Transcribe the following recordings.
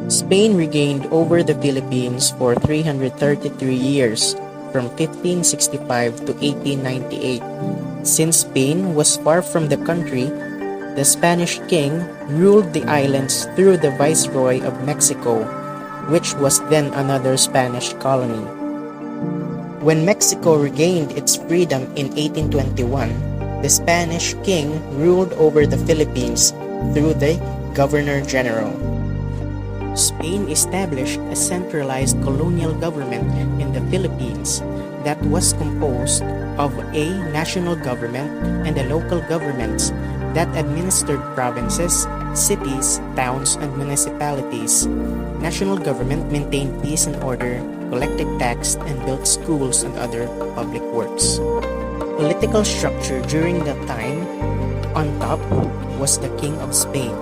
Spain regained over the Philippines for 333 years, from 1565 to 1898. Since Spain was far from the country, the Spanish king ruled the islands through the Viceroy of Mexico, which was then another Spanish colony. When Mexico regained its freedom in 1821, the Spanish king ruled over the Philippines through the Governor-General. Spain established a centralized colonial government in the Philippines that was composed of a national government and the local governments that administered provinces, cities, towns, and municipalities. National government maintained peace and order, collected tax, and built schools and other public works. Political structure during that time, on top was the King of Spain,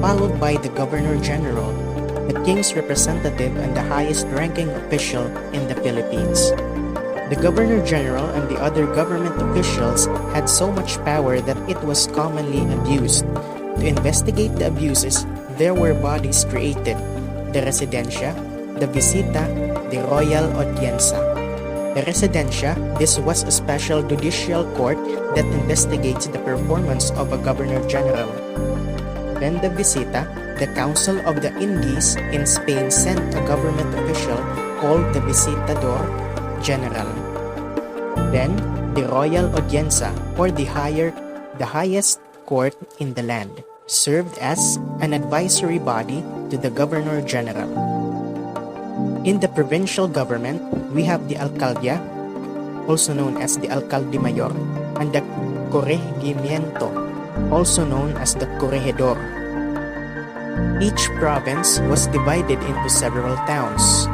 followed by the Governor-General, the king's representative and the highest-ranking official in the Philippines. The Governor-General and the other government officials had so much power that it was commonly abused. To investigate the abuses, there were bodies created: the Residencia, the Visita, the Royal Audiencia. The Residencia, this was a special judicial court that investigates the performance of a Governor-General. Then the Visita, the Council of the Indies in Spain sent a government official called the Visitador General. Then, the Royal Audiencia, or the highest court in the land, served as an advisory body to the Governor-General. In the provincial government, we have the Alcaldia, also known as the Alcalde Mayor, and the Corregimiento, also known as the Corregidor. Each province was divided into several towns,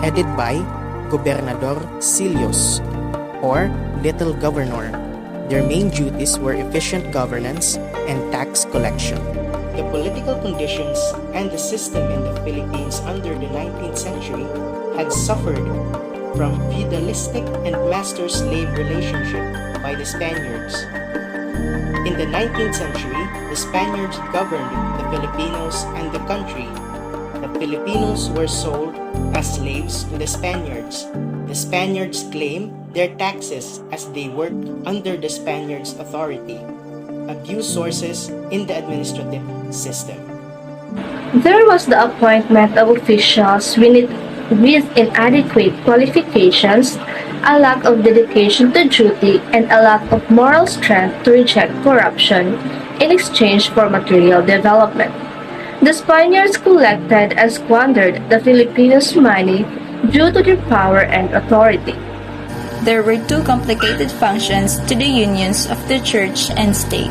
headed by Gobernador Cilios, or Little Governor. Their main duties were efficient governance and tax collection. The political conditions and the system in the Philippines under the 19th century had suffered from feudalistic and master-slave relationship by the Spaniards. In the 19th century, the Spaniards governed the Filipinos and the country. The Filipinos were sold as slaves to the Spaniards. The Spaniards claimed their taxes as they worked under the Spaniards' authority. Abuse sources in the administrative system. There was the appointment of officials with inadequate qualifications, a lack of dedication to duty, and a lack of moral strength to reject corruption in exchange for material development. The Spaniards collected and squandered the Filipinos' money due to their power and authority. There were two complicated functions to the unions of the church and state.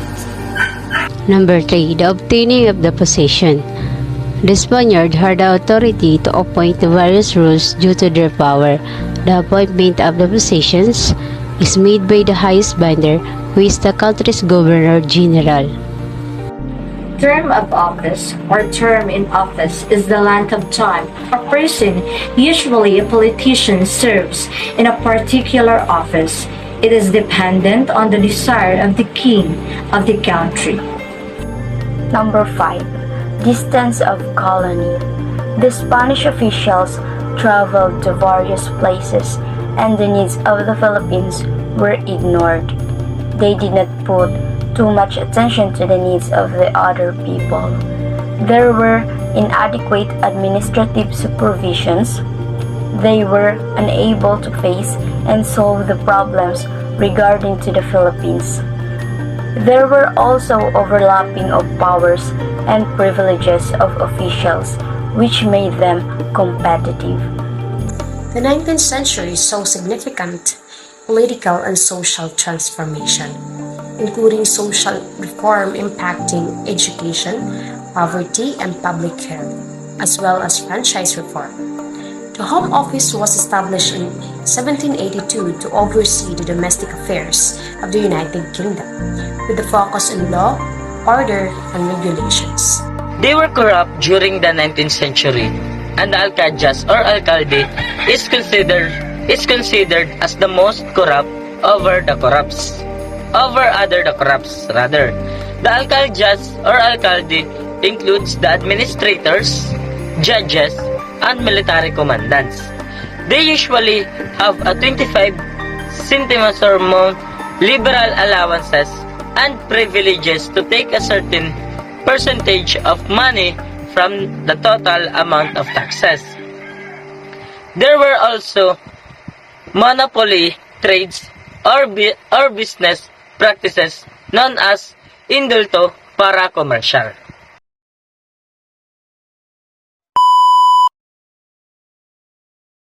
Number 3. The obtaining of the possession. The Spaniard had the authority to appoint various rules due to their power. The appointment of the possessions is made by the highest binder, who is the country's Governor-General. Term of office or term in office is the length of time a person, usually a politician, serves in a particular office. It is dependent on the desire of the king of the country. Number 5. Distance of colony. The Spanish officials traveled to various places and the needs of the Philippines were ignored. They did not put too much attention to the needs of the other people. There were inadequate administrative supervisions. They were unable to face and solve the problems regarding to the Philippines. There were also overlapping of powers and privileges of officials, which made them competitive. The 19th century saw significant political and social transformation, including social reform impacting education, poverty, and public health, as well as franchise reform. The Home Office was established in 1782 to oversee the domestic affairs of the United Kingdom, with a focus on law, order, and regulations. They were corrupt during the 19th century, and the alcaldes or alcalde is considered as the most corrupt over the corrupts. over other the crops rather. The alcaldes or alcalde includes the administrators, judges, and military commandants. They usually have a 25 centimes or more liberal allowances and privileges to take a certain percentage of money from the total amount of taxes. There were also monopoly trades or business practices known as indulto para comercial.